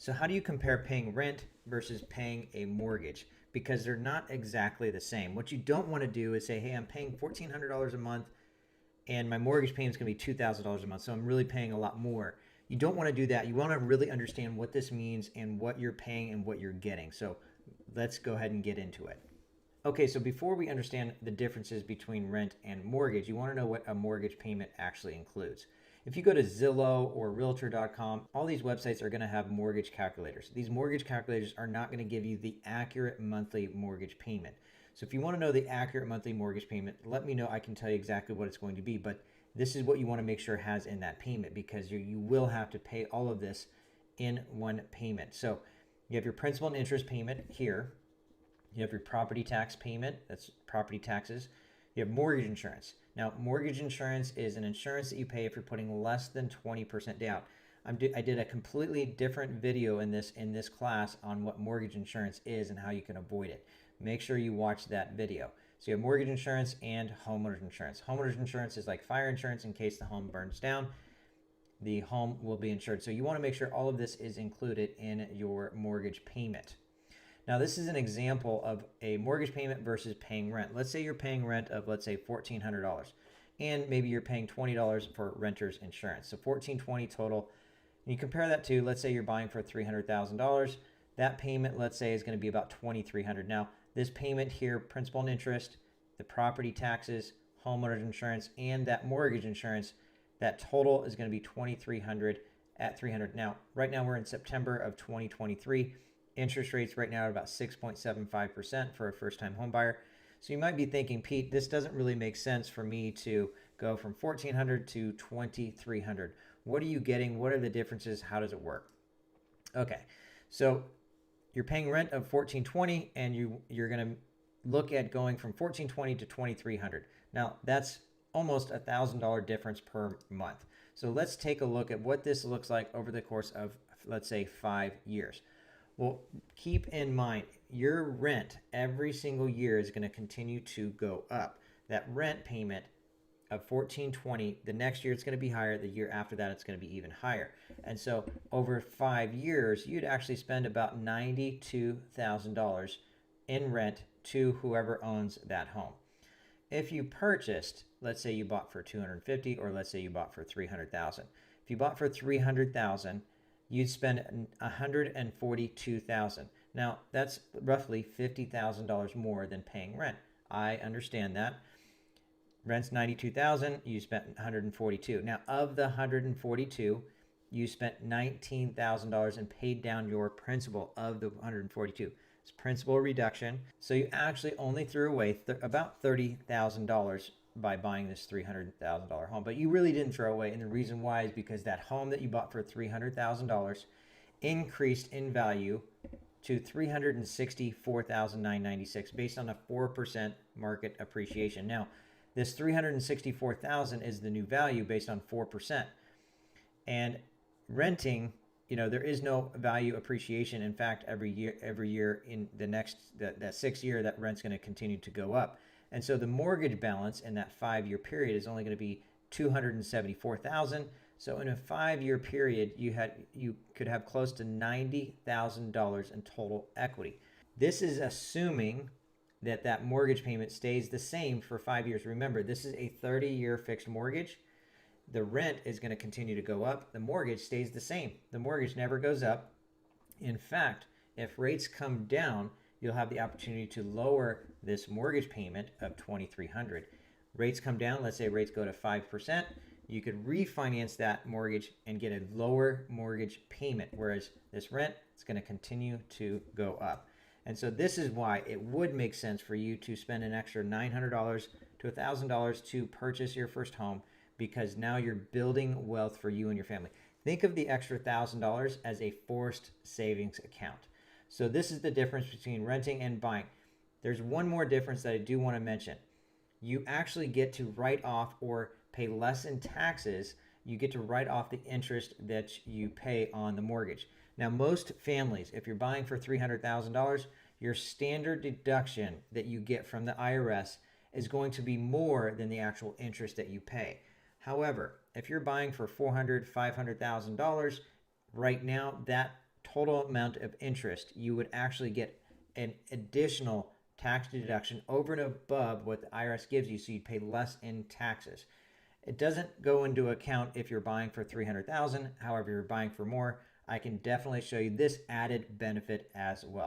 So how do you compare paying rent versus paying a mortgage? Because they're not exactly the same. What you don't want to do is say, hey, I'm paying $1,400 a month and my mortgage payment is going to be $2,000 a month. So I'm really paying a lot more. You don't want to do that. You want to really understand what this means and what you're paying and what you're getting. So let's go ahead and get into it. Okay, so before we understand the differences between rent and mortgage, you want to know what a mortgage payment actually includes. If you go to Zillow or Realtor.com, all these websites are going to have mortgage calculators. These mortgage calculators are not going to give you the accurate monthly mortgage payment. So if you want to know the accurate monthly mortgage payment, let me know. I can tell you exactly what it's going to be, but this is what you want to make sure has in that payment, because you will have to pay all of this in one payment. So you have your principal and interest payment here. You have your property tax payment, that's property taxes. You have mortgage insurance. Now, mortgage insurance is an insurance that you pay if you're putting less than 20% down. I did a completely different video in this class on what mortgage insurance is and how you can avoid it. Make sure you watch that video. So you have mortgage insurance and homeowner's insurance. Homeowner's insurance is like fire insurance in case the home burns down. The home will be insured. So you want to make sure all of this is included in your mortgage payment. Now, this is an example of a mortgage payment versus paying rent. Let's say you're paying rent of, let's say, $1,400, and maybe you're paying $20 for renter's insurance. So $1,420 total. And you compare that to, let's say you're buying for $300,000. That payment, let's say, is going to be about $2,300. Now, this payment here, principal and interest, the property taxes, homeowner's insurance, and that mortgage insurance, that total is going to be $2,300 at $300. Now, right now we're in September of 2023. Interest rates right now are about 6.75% for a first-time home buyer. So you might be thinking, Pete, this doesn't really make sense for me to go from $1,400 to $2,300. What are you getting? What are the differences? How does it work? Okay, so you're paying rent of $1,420, and you're going to look at going from $1,420 to $2,300. Now, that's almost $1,000 difference per month. So let's take a look at what this looks like over the course of, let's say, 5 years. Well, keep in mind, your rent every single year is going to continue to go up. That rent payment of $1,420, the next year it's going to be higher. The year after that, it's going to be even higher. And so over 5 years, you'd actually spend about $92,000 in rent to whoever owns that home. If you purchased, let's say you bought for $250,000, or let's say you bought for $300,000. If you bought for $300,000, you'd spend $142,000. Now, that's roughly $50,000 more than paying rent. I understand that. Rent's $92,000, you spent $142,000. Now, of the $142,000, you spent $19,000 and paid down your principal of the $142,000. It's principal reduction. So you actually only threw away about $30,000 by buying this $300,000 home, but you really didn't throw away. And the reason why is because that home that you bought for $300,000 increased in value to $364,996 based on a 4% market appreciation. Now, this $364,000 is the new value based on 4%. And renting, there is no value appreciation. In fact, every year in the next that 6th year, that rent's going to continue to go up. And so the mortgage balance in that 5-year period is only going to be $274,000. So in a 5-year period, you could have close to $90,000 in total equity. This is assuming that mortgage payment stays the same for 5 years. Remember, this is a 30-year fixed mortgage. The rent is going to continue to go up. The mortgage stays the same. The mortgage never goes up. In fact, if rates come down, you'll have the opportunity to lower this mortgage payment of $2,300. Rates come down, let's say rates go to 5%, you could refinance that mortgage and get a lower mortgage payment, whereas this rent is going to continue to go up. And so this is why it would make sense for you to spend an extra $900 to $1,000 to purchase your first home, because now you're building wealth for you and your family. Think of the extra $1,000 as a forced savings account. So this is the difference between renting and buying. There's one more difference that I do want to mention. You actually get to write off or pay less in taxes. You get to write off the interest that you pay on the mortgage. Now, most families, if you're buying for $300,000, your standard deduction that you get from the IRS is going to be more than the actual interest that you pay. However, if you're buying for $400,000, $500,000, right now that total amount of interest, you would actually get an additional tax deduction over and above what the IRS gives you, so you'd pay less in taxes. It doesn't go into account if you're buying for $300,000. However, you're buying for more, I can definitely show you this added benefit as well.